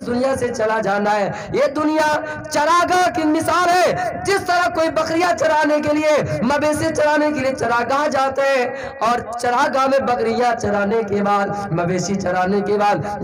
دنیا سے چلا جانا ہے۔ یہ دنیا چراگاہ کی مثال ہے، جس طرح کوئی بکریاں چرانے کے لیے، مویشی چرانے کے لیے چراگاہ جاتے ہیں، اور چراگاہ میں بکریاں چرانے کے بعد، مویشی چرانے کے بعد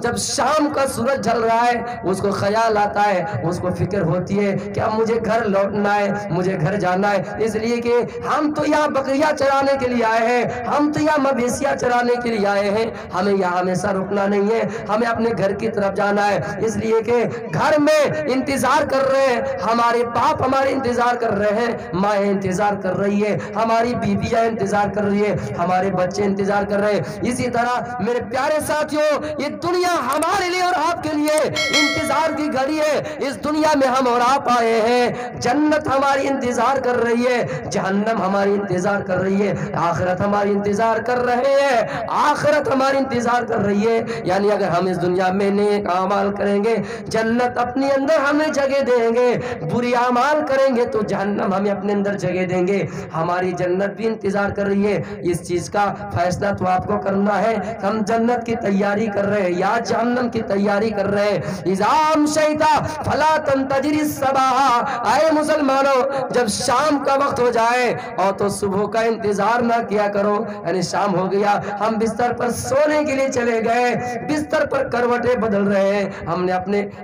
جب شام کا سورج ڈھل رہا ہے، اس کو خیال آتا ہے، اس کو فکر ہوتی ہے کہ اب مجھے گھر لوٹنا ہے، مجھے گھر جانا ہے، اس لیے کہ ہم تو یہاں بکریاں چرانے کے لیے آئے ہیں، ہم تو یہاں مویشیاں چرانے کے لیے آئے ہیں، ہمیں یہاں ہمیشہ رکنا نہیں ہے، ہمیں اپنے گھر کی طرف جانا ہے۔ اس لیے کہ گھر میں انتظار کر رہے ہیں، ہمارے باپ ہمارے انتظار کر رہے ہیں، مائیں انتظار کر رہی ہے، ہماری بیویاں انتظار کر رہی ہے، ہمارے بچے انتظار کر رہے ہیں۔ اسی طرح میرے پیارے ساتھیوں، یہ دنیا ہمارے لیے اور آپ کے لیے انتظار کی گھڑی ہے۔ اس دنیا میں ہم اور آپ آئے ہیں، جنت ہماری انتظار کر رہی ہے، جہنم ہماری انتظار کر رہی ہے، آخرت ہماری انتظار کر رہے ہیں، آخرت ہماری انتظار کر رہی ہے۔ یعنی اگر ہم اس دنیا میں نیک اعمال کریں گے، جنت اپنے اندر ہمیں جگہ دیں گے، بری اعمال کریں گے تو جہنم ہمیں اپنے اندر جگہ دیں گے۔ ہماری جنت بھی انتظار کر رہی ہے، اس چیز کا فیصلہ تو آپ کو کرنا ہے، ہم جنت کی تیاری کر رہے ہیں یا جہنم کی تیاری کر رہے ہیں۔ اذا شیطا فلا تنتظر الصباح، اے مسلمانوں، جب شام کا وقت ہو جائے اور تو صبح کا انتظار نہ کیا کرو، یعنی شام ہو گیا، ہم بستر پر سونے کے لیے چلے گئے، بستر پر کروٹیں بدل رہے ہیں، ہم نے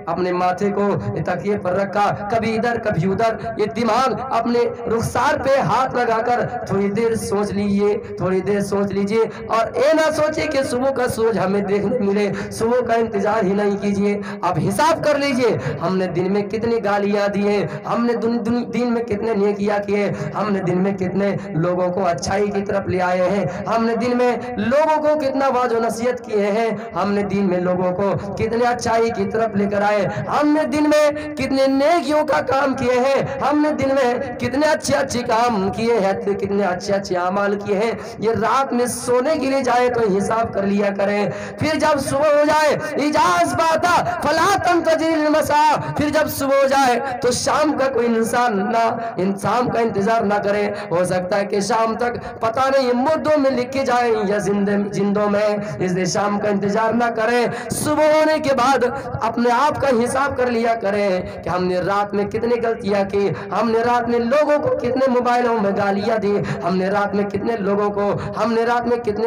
اپنے ماتھے کو تکیے پر رکھا، کبھی ادھر کبھی ادھر، یہ دماغ اپنے رخسار پہ ہاتھ لگا کر تھوڑی دیر سوچ لیجئے، تھوڑی دیر سوچ لیجئے، اور اے نہ سوچے کہ صبح کا سورج ہمیں دیکھنے ملے، صبح کا انتظار ہی نہیں کیجئے۔ اب حساب کر لیجئے، ہم نے دن میں کتنی گالیاں دی ہیں، ہم نے دن میں کتنے نیکیاں کیے، ہم نے دن میں کتنے لوگوں کو اچھائی کی طرف لے آئے ہیں، ہم نے دن میں لوگوں کو کتنا واعظ و نصیحت کیے ہیں، ہم نے دن میں لوگوں کو کتنے اچھائی کی طرف لے کر آئے، ہم نے دن میں کتنے نیکیوں کا کام کیے ہیں، ہم نے دن میں کتنے اچھے کام کیے ہیں، کتنے اچھے اعمال کیے ہیں۔ یہ رات میں سونے کے لیے جائے تو حساب کر لیا کریں، پھر جب صبح ہو جائے اجاز باتا فلا تنتظر المساء، پھر جب صبح ہو جائے تو شام کا کوئی انسان کا انتظار نہ کرے، ہو سکتا ہے کہ شام تک پتہ نہیں مردوں میں لکھے جائیں یا زندوں میں، اس لیے شام کا انتظار نہ کریں، صبح ہونے کے بعد اپنے آپ کا حساب کر لیا کریں کہ ہم نے رات میں کتنی غلطیاں کی، ہم نے رات میں لوگوں کو کتنے موبائلوں میں گالیاں دی، ہم نے رات میں کتنے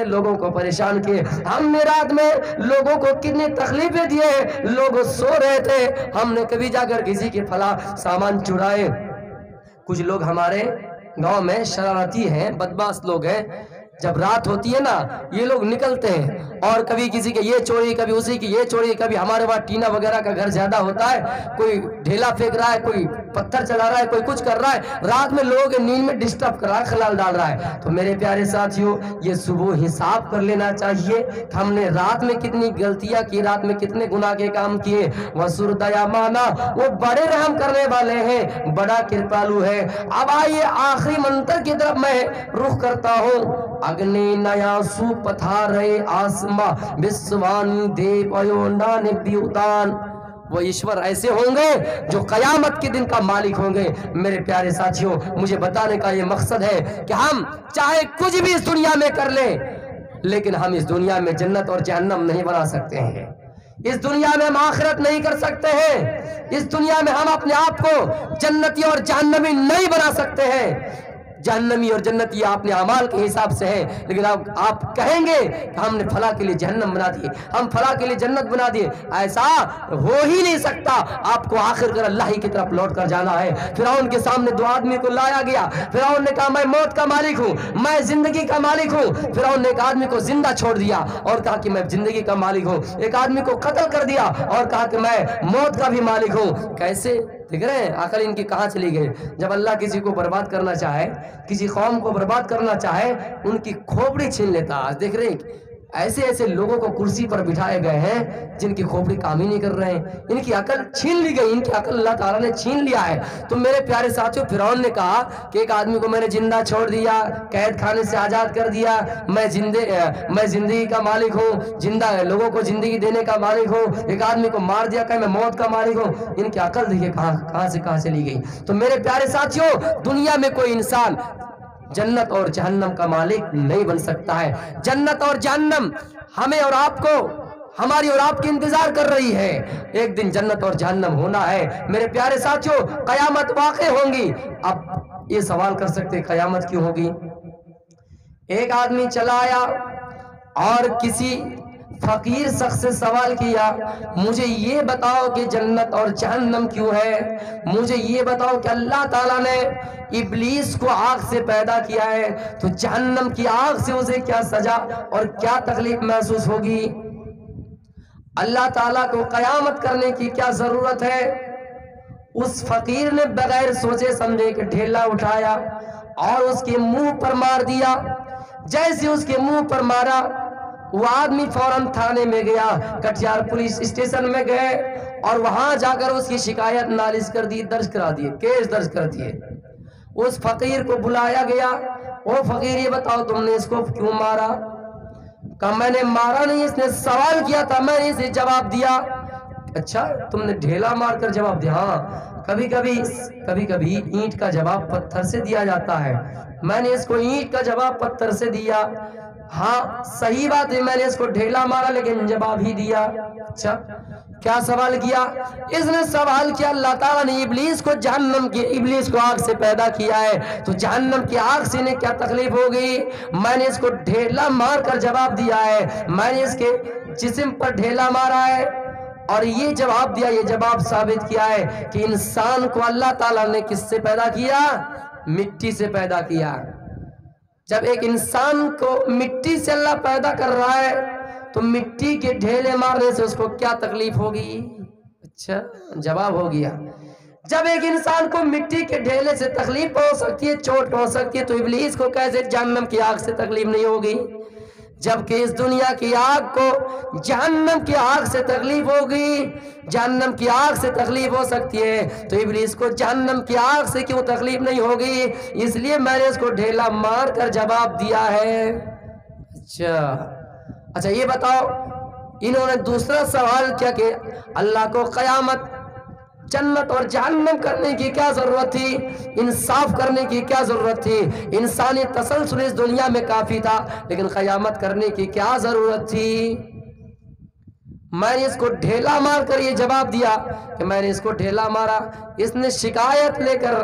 لوگوں کو پریشان کیے، ہم نے رات میں لوگوں کو کتنی تکلیفیں دیے، لوگ سو رہے تھے، ہم نے کبھی جا کر کسی کے فلاں سامان چرائے۔ کچھ لوگ ہمارے گاؤں میں شرارتی ہیں، بدمعاش لوگ ہیں، جب رات ہوتی ہے نا یہ لوگ نکلتے ہیں اور کبھی کسی کے یہ چوری، کبھی اسی کی یہ چوری، کبھی ہمارے وہاں ٹینا وغیرہ کا گھر زیادہ ہوتا ہے، کوئی ڈھیلا پھینک رہا ہے، کوئی پتھر چلا رہا ہے، کوئی کچھ کر رہا ہے، رات میں لوگوں کے نیند میں ڈسٹرب کر رہا ہے، خلل ڈال رہا ہے۔ تو میرے پیارے ساتھیوں، یہ صبح حساب کر لینا چاہیے کہ ہم نے رات میں کتنی غلطیاں کی، رات میں کتنے گناہ کے کام کیے۔ وَسُرْ دَيَامَانَ، وہ بڑے رحم کرنے والے ہیں، بڑا کرپالو ہے۔ اب آئیے آخری منتر کی طرف میں رخ کرتا ہوں۔ اگنی نیا سو پتھارے آسما بسوانی دیو ایونان بیوتان، وہ ایشور ایسے ہوں گے جو قیامت کے دن کا مالک ہوں گے۔ میرے پیارے ساتھیوں، مجھے بتانے کا یہ مقصد ہے کہ ہم چاہے کچھ بھی اس دنیا میں کر لیں، لیکن ہم اس دنیا میں جنت اور جہنم نہیں بنا سکتے ہیں، اس دنیا میں ہم آخرت نہیں کر سکتے ہیں، اس دنیا میں ہم اپنے آپ کو جنتی اور جہنمی نہیں بنا سکتے ہیں۔ جہنمی اور جنتی اپنے اعمال کے حساب سے ہے، لیکن آپ کہیں گے کہ ہم نے فلاں کے لیے جہنم بنا دیے، ہم فلاں کے لیے جنت بنا دیے، ایسا ہو ہی نہیں سکتا۔ آپ کو آخر کر اللہ ہی کی طرف لوٹ کر جانا ہے۔ فرعون کے سامنے دو آدمی کو لایا گیا، فرعون نے کہا میں موت کا مالک ہوں، میں زندگی کا مالک ہوں۔ فرعون نے ایک آدمی کو زندہ چھوڑ دیا اور کہا کہ میں زندگی کا مالک ہوں، ایک آدمی کو قتل کر دیا اور کہا کہ میں موت کا بھی مالک ہوں۔ کیسے دیکھ رہے ہیں عقل ان کی کہاں چلی گئی؟ جب اللہ کسی کو برباد کرنا چاہے، کسی قوم کو برباد کرنا چاہے، ان کی کھوپڑی چھین لیتا ہے۔ دیکھ رہے ہیں ایسے لوگوں کو کرسی پر بٹھائے گئے ہیں جن کی کھوپڑی کام ہی نہیں کر رہے ہیں، ان کی عقل چھین لی گئی، ان کی عقل اللہ تعالیٰ نے چھین لیا ہے۔ تو میرے پیارے ساتھیوں، فرعون نے کہا کہ ایک آدمی کو میں نے زندہ چھوڑ دیا، قید خانے سے آزاد کر دیا، میں زندگی کا مالک ہوں، زندہ لوگوں کو زندگی دینے کا مالک ہوں، ایک آدمی کو مار دیا کہ میں موت کا مالک ہوں۔ ان کی عقل دیکھیے کہاں سے چلی گئی۔ تو میرے پیارے ساتھیوں، دنیا میں کوئی انسان جنت اور جہنم کا مالک نہیں بن سکتا ہے۔ جنت اور جہنم ہمیں اور آپ کو ہماری اور آپ کی انتظار کر رہی ہے. ایک دن جنت اور جہنم ہونا ہے میرے پیارے ساتھیوں. قیامت واقع ہوں گی. اب یہ سوال کر سکتے قیامت کیوں ہوگی؟ ایک آدمی چلا آیا اور کسی فقیر شخص سے سوال کیا مجھے یہ بتاؤ کہ جنت اور جہنم کیوں ہے؟ مجھے یہ بتاؤ کہ اللہ تعالیٰ نے ابلیس کو آگ سے پیدا کیا ہے تو جہنم کی آگ سے اسے کیا سزا اور کیا تکلیف محسوس ہوگی؟ اللہ تعالیٰ کو قیامت کرنے کی کیا ضرورت ہے؟ اس فقیر نے بغیر سوچے سمجھے کہ ڈھیلا اٹھایا اور اس کے منہ پر مار دیا. جیسے اس کے منہ پر مارا وہ آدمی فوراً تھانے میں گیا, کٹیہار پولیس اسٹیشن میں گئے اور وہاں جا کر اس کی شکایت نالش کر دی, درج کرا دیے, کیس درج کر دیے. اس فقیر کو بلایا گیا. او فقیر یہ بتاؤ تم نے اس کو کیوں مارا؟ کہا میں نے مارا نہیں, اس نے سوال کیا تھا, میں نے اسے جواب دیا. اچھا تم نے ڈھیلا مار کر جواب دیا؟ ہاں کبھی کبھی اینٹ کا جواب پتھر سے دیا جاتا ہے. میں نے اس کو اینٹ کا جواب پتھر سے دیا. ہاں صحیح بات ہے میں نے اس کو ڈھیلا مارا لیکن جواب ہی دیا. اچھا کیا سوال کیا؟ اس نے سوال کیا اللہ تعالیٰ نے ابلیس کو آگ سے پیدا کیا ہے تو جہنم کی آگ سے انہیں کیا تکلیف ہوگی؟ میں نے اس کو ڈھیلا مار کر جواب دیا ہے, میں نے اس کے جسم پر ڈھیلا مارا ہے اور یہ جواب دیا. یہ جواب ثابت کیا ہے کہ انسان کو اللہ تعالیٰ نے کس سے پیدا کیا؟ مٹی سے پیدا کیا. جب ایک انسان کو مٹی سے اللہ پیدا کر رہا ہے تو مٹی کے ڈھیلے مارنے سے اس کو کیا تکلیف ہوگی؟ اچھا جواب ہو گیا. جب ایک انسان کو مٹی کے ڈھیلے سے تکلیف ہو سکتی ہے, چوٹ ہو سکتی ہے, تو ابلیس کو کیسے جہنم کی آگ سے تکلیف نہیں ہوگی؟ جبکہ اس دنیا کی آگ کو جہنم کی آگ سے تکلیف ہوگی, جہنم کی آگ سے تکلیف ہو سکتی ہے تو ابلیس کو جہنم کی آگ سے کیوں تکلیف نہیں ہوگی؟ اس لیے میں نے اس کو ڈھیلا مار کر جواب دیا ہے. اچھا یہ بتاؤ, انہوں نے دوسرا سوال کیا کہ اللہ کو قیامت جنت اور جہنم کرنے کی کیا ضرورت تھی؟ انصاف کرنے کی کیا ضرورت تھی؟ انسانی تسلسل اس دنیا میں کافی تھا لیکن قیامت کرنے کی کیا ضرورت تھی؟ میں نے اس کو ڈھیلا مار کر یہ جواب دیا کہ میں نے اس کو ڈھیلا مارا. اس نے شکایت لے کر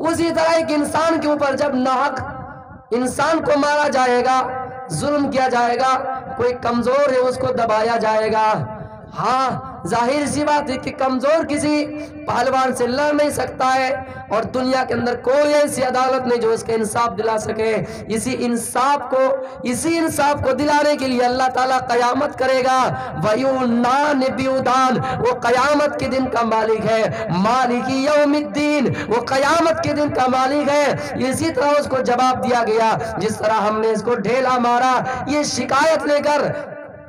اسی طرح ایک انسان کے اوپر جب ناحق انسان کو مارا جائے گا, ظلم کیا جائے گا, کوئی کمزور ہے اس کو دبایا جائے گا. ہاں ظاہر سی بات ہے کہ کمزور کسی پہلوان سے لڑ نہیں سکتا ہے اور دنیا کے اندر کوئی ایسی عدالت نہیں جو اس کا انصاف دلا سکے. اسی انصاف کو دلانے کے لیے اللہ تعالیٰ قیامت کرے گا. وَيُنَّانِ بِيُدَانِ, وہ قیامت کے دن کا مالک ہے. مالکی یوم الدین, وہ قیامت کے دن کا مالک ہے. اسی طرح اس کو جواب دیا گیا جس طرح ہم نے اس کو ڈھیلا مارا, یہ شکایت لے کر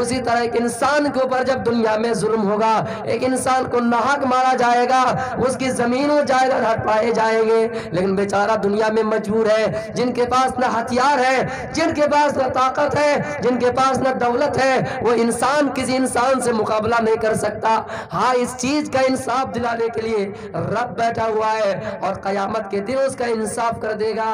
اسی طرح ایک انسان کے اوپر جب دنیا میں ظلم ہوگا, ایک انسان کو ناحق مارا جائے گا, اس کی زمین و جائیداد ہڑپائے جائیں گے, لیکن بیچارہ دنیا میں مجبور ہے. جن کے پاس نہ ہتھیار ہے, جن کے پاس نہ طاقت ہے, جن کے پاس نہ دولت ہے, وہ انسان کسی انسان سے مقابلہ نہیں کر سکتا. ہاں اس چیز کا انصاف دلانے کے لیے رب بیٹھا ہوا ہے اور قیامت کے دن اس کا انصاف کر دے گا.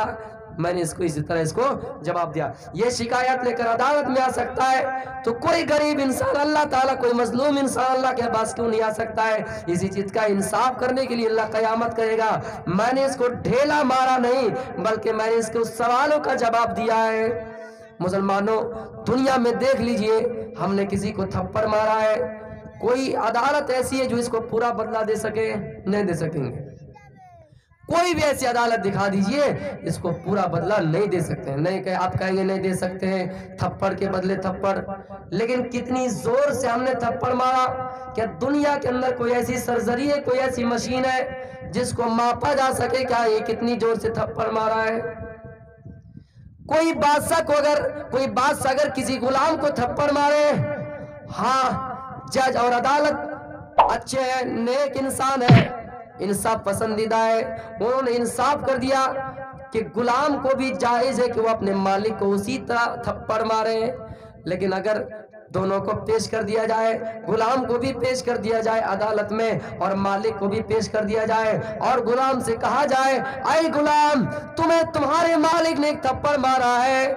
میں نے اس کو اسی طرح اس کو جواب دیا. یہ شکایت لے کر عدالت میں آ سکتا ہے تو کوئی غریب انسان اللہ تعالیٰ, کوئی مظلوم انسان اللہ کے پاس کیوں نہیں آ سکتا ہے؟ اسی چیز کا انصاف کرنے کے لیے اللہ قیامت کرے گا. میں نے اس کو ڈھیلا مارا نہیں بلکہ میں نے اس کو سوالوں کا جواب دیا ہے. مسلمانوں دنیا میں دیکھ لیجئے, ہم نے کسی کو تھپڑ مارا ہے, کوئی عدالت ایسی ہے جو اس کو پورا بدلہ دے سکے؟ نہیں دے سکیں گے. کوئی بھی ایسی عدالت دکھا دیجئے, اس کو پورا بدلہ نہیں دے سکتے ہیں. نہیں کہ آپ کہیں گے نہیں دے سکتے ہیں, تھپڑ کے بدلے تھپڑ. لیکن کتنی زور سے ہم نے تھپڑ مارا, کیا دنیا کے اندر کوئی ایسی سرزری ہے, کوئی ایسی مشین ہے جس کو ماپا جا سکے کیا یہ کتنی زور سے تھپڑ مارا ہے؟ کوئی بادشاہ اگر کسی غلام کو تھپڑ مارے, ہاں جج اور عدالت اچھے ہیں, نیک انسان ہے, انصاف پسندیدہ ہے, انہوں نے انصاف کر دیا کہ غلام کو بھی جائز ہے کہ وہ اپنے مالک کو اسی طرح تھپڑ مارے. لیکن اگر دونوں کو پیش کر دیا جائے، غلام کو بھی پیش کر دیا جائے عدالت میں اور مالک کو بھی پیش کر دیا جائے، اور غلام سے کہا جائے اے غلام، تمہیں تمہارے مالک نے ایک تھپڑ مارا ہے،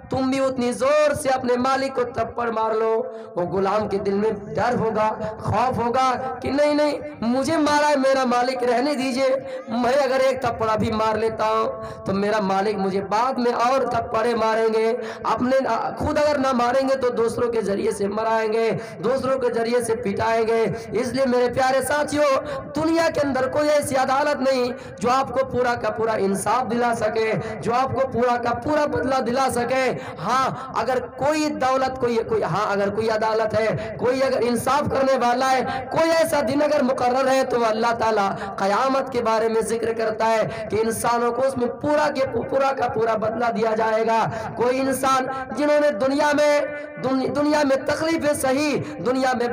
تم بھی اتنی زور سے اپنے مالک کو تھپڑ مار لو، وہ غلام کے دل میں ڈر ہوگا، خوف ہوگا کہ نہیں نہیں، مجھے مارا ہے میرا مالک، رہنے دیجئے، میں اگر ایک تھپڑا بھی مار لیتا ہوں تو میرا مالک مجھے بعد میں اور تھپڑے ماریں گے، اپنے خود اگر نہ ماریں گے تو دوسروں کے ذریعے سے مرائیں گے، دوسروں کے ذریعے سے پٹائیں گے۔ اس لیے میرے پیارے ساتھیوں، دنیا کے اندر کوئی ایسی عدالت نہیں جو آپ کو پورا کا پورا انصاف دلا سکے، جو آپ کو پورا کا پورا بدلہ دلا سکے۔ ہاں اگر کوئی دولت اگر کوئی عدالت ہے، کوئی اگر انصاف کرنے والا ہے، کوئی ایسا دن اگر مقرر ہے تو اللہ تعالیٰ قیامت کے بارے میں ذکر کرتا ہے کہ انسانوں کو اس میں پورا کا پورا بدلہ دیا جائے گا۔ کوئی انسان جنہوں نے دنیا میں تکلیفیں سہی، دنیا میں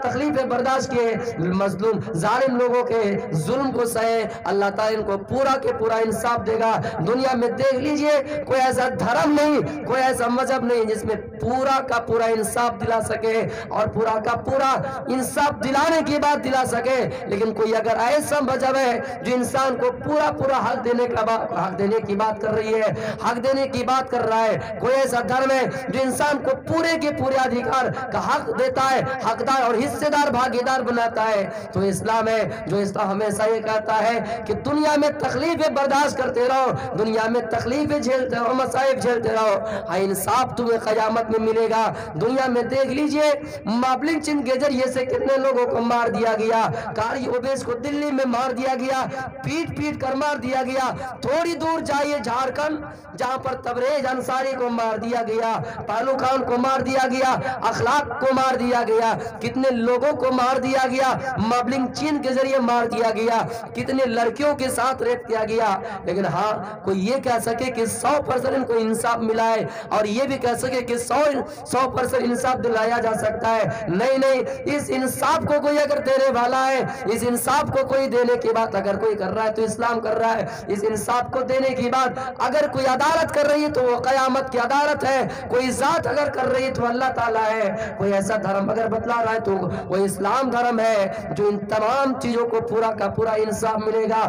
تکلیفیں برداشت کیے، مظلوم ظالم لوگوں کے ظلم کو سہے، اللہ تعالیٰ ان کو پورا کے پورا انصاف دے گا۔ دنیا میں دیکھ لیجئے، کوئی ایسا دھرم نہیں، کوئی ایسا مذہب نہیں جس میں پورا کا پورا انصاف دلا سکے اور پورا کا پورا انصاف دلانے کی بات دلا سکے، لیکن کوئی اگر ایسا مذہب ہے جو انسان کو پورا حق دینے کی بات کر رہی ہے، حق دینے کی بات کر رہا ہے، کوئی ایسا دھرم ہے جو انسان کو پورے کے پورے ادھیکار کا حق دیتا ہے، حقدار اور حصے دار بھاگیدار بناتا ہے، تو اسلام ہے جو اسلام ہمیشہ یہ کہتا ہے کہ دنیا میں تکلیفیں برداشت کرتے رہو، دنیا میں تکلیفیں جھیلتے رہو، مصائب جھیلتے رہو، انصاف تمہیں قیامت میں ملے گا۔ دنیا میں دیکھ لیجئے، مابلنگ چین کے ذریعے سے کتنے لوگوں کو مار دیا گیا، کاری اوبیس کو دلی میں مار دیا گیا، پیٹ کر مار دیا گیا۔ تھوڑی دور جائیے جھارکھنڈ، جہاں پر تبریز انصاری کو مار دیا گیا، پالو خان کو مار دیا گیا، اخلاق کو مار دیا گیا، کتنے لوگوں کو مار دیا گیا، مابلنگ چین کے ذریعے مار دیا گیا، کتنے لڑکیوں کے ساتھ ریپ کیا گیا۔ لیکن ہاں کوئی یہ کہہ سکے کہ 100% ان کو انصاف ملا ہے، اور یہ بھی کہہ سکے کہ 100% انصاف دلایا جا سکتا ہے؟ نہیں نہیں، اس انصاف کو کوئی اگر دینے والا ہے، اس انصاف کو کوئی دینے کی بات اگر کوئی کر رہا ہے تو اسلام کر رہا ہے۔ اس انصاف کو دینے کی بات اگر کوئی عدالت کر رہی ہے تو وہ قیامت کی عدالت ہے، کوئی ذات اگر کر رہی ہے تو اللہ تعالیٰ ہے، کوئی ایسا دھرم اگر بتلا رہا ہے تو وہ اسلام دھرم ہے جو ان تمام چیزوں کو پورا کا پورا انصاف ملے گا۔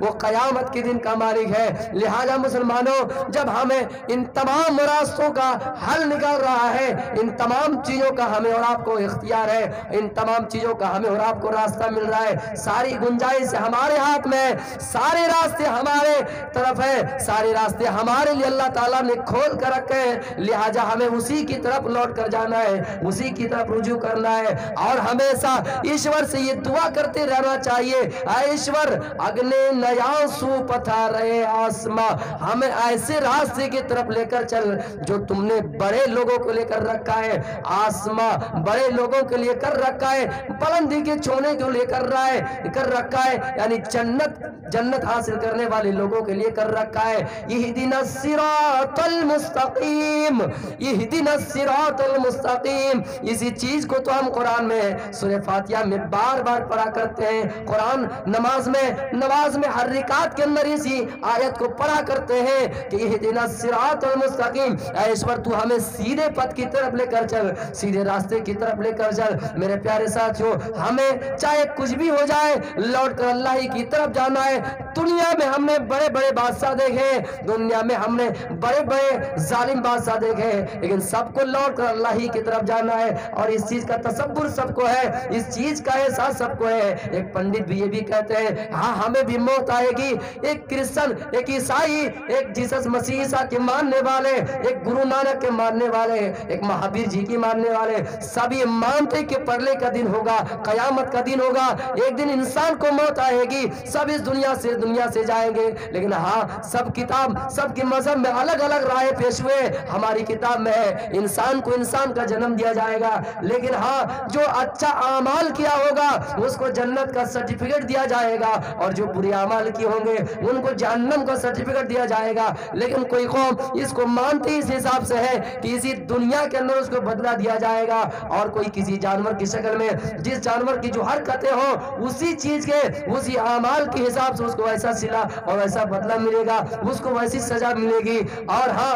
وہ قیامت کے دن کا مالک ہے۔ لہذا مسلمانوں، جب ہمیں ان تمام راستوں کا حل نکال رہا ہے، ان تمام چیزوں کا ہمیں اور آپ کو اختیار ہے، ان تمام چیزوں کا ہمیں اور آپ کو راستہ مل رہا ہے، ساری گنجائش ہمارے ہاتھ میں ہے، سارے راستے ہمارے طرف ہے، سارے راستے ہمارے لیے اللہ تعالیٰ نے کھول کر رکھے ہیں۔ لہٰذا ہمیں اسی کی طرف لوٹ کر جانا ہے، اسی کی طرف رجوع کرنا ہے، اور ہمیشہ ایشور سے یہ دعا کرتے رہنا چاہیے، اے ایشور اگنے نیا سو پتھا رہے آسماں، ہمیں ایسے راستے کی طرف لے کر چل جو تم نے بڑے لوگوں کو لے کر رکھا ہے، آسماں بڑے لوگوں کے لیے کر رکھا ہے، بلندی کے چھونے کو لے کر رکھا ہے، یعنی جنت حاصل کرنے والے لوگوں کے لیے کر رکھا ہے۔ اہدنا الصراط المستقیم، اہدنا الصراط المستقیم، اسی چیز کو تو ہم قرآن میں سورہ فاتحہ میں بار بار پڑھا کرتے ہیں، قرآن نماز میں ہر رکعت کے اندر اسی آیت کو پڑھا کرتے ہیں کہ اہدنا الصراط المستقیم، اے ایشور تو ہمیں سیدھے پتھ کی طرف لے کر چل، سیدھے راستے کی طرف لے کر چل۔ میرے پیارے ساتھیوں، ہمیں چاہے کچھ بھی ہو جائے لوٹ کر اللہ ہی کی طرف جانا ہے۔ دنیا میں ہم نے بڑے بڑے بادشاہ دیکھے، دنیا میں ہم نے بڑے بڑے ظالم بادشاہ دیکھے، لیکن سب کو لوٹ کر اللہ ہی کی طرف جانا ہے، اور اس چیز کا تصور سب کو ہے، اس چیز کا احساس سب کو ہے۔ ایک پنڈت بھی یہ بھی کہتے ہیں، ہاں ہمیں بھی موت آئے گی، ایک کرسچن، ایک عیسائی، ایک جیسس مسیح عیسیٰ کے ماننے والے، ایک گرو نانک کے ماننے والے، ایک مہابیر جی کی ماننے والے، سبھی مانتے کہ پرلے کا دن ہوگا، قیامت کا دن ہوگا، ایک دن انسان کو موت آئے گی، سب اس دنیا سے جائیں گے۔ لیکن ہاں سب کے مذہب میں الگ الگ رائے پیش ہوئے، ہماری کتاب میں ہے انسان کو انسان کا جنم دیا جائے گا، لیکن ہاں جو اچھا اعمال کیا ہوگا اس کو جنت کا سرٹیفکیٹ دیا جائے گا، اور جو برے اعمال کیے ہوں گے ان کو جہنم کا سرٹیفکیٹ دیا جائے گا۔ لیکن کوئی قوم اس کو مانتی اس حساب سے ہے کہ اسی دنیا کے اندر اس کو بدلہ دیا جائے گا، اور کوئی کسی جانور کی شکل میں، جس جانور کی جو حرکتیں ہوں اسی چیز کے اسی اعمال کے حساب سے اس کو ایسا صلہ اور ایسا بدلہ ملے گا، اس کو ویسی سزا ملے گی۔ اور ہاں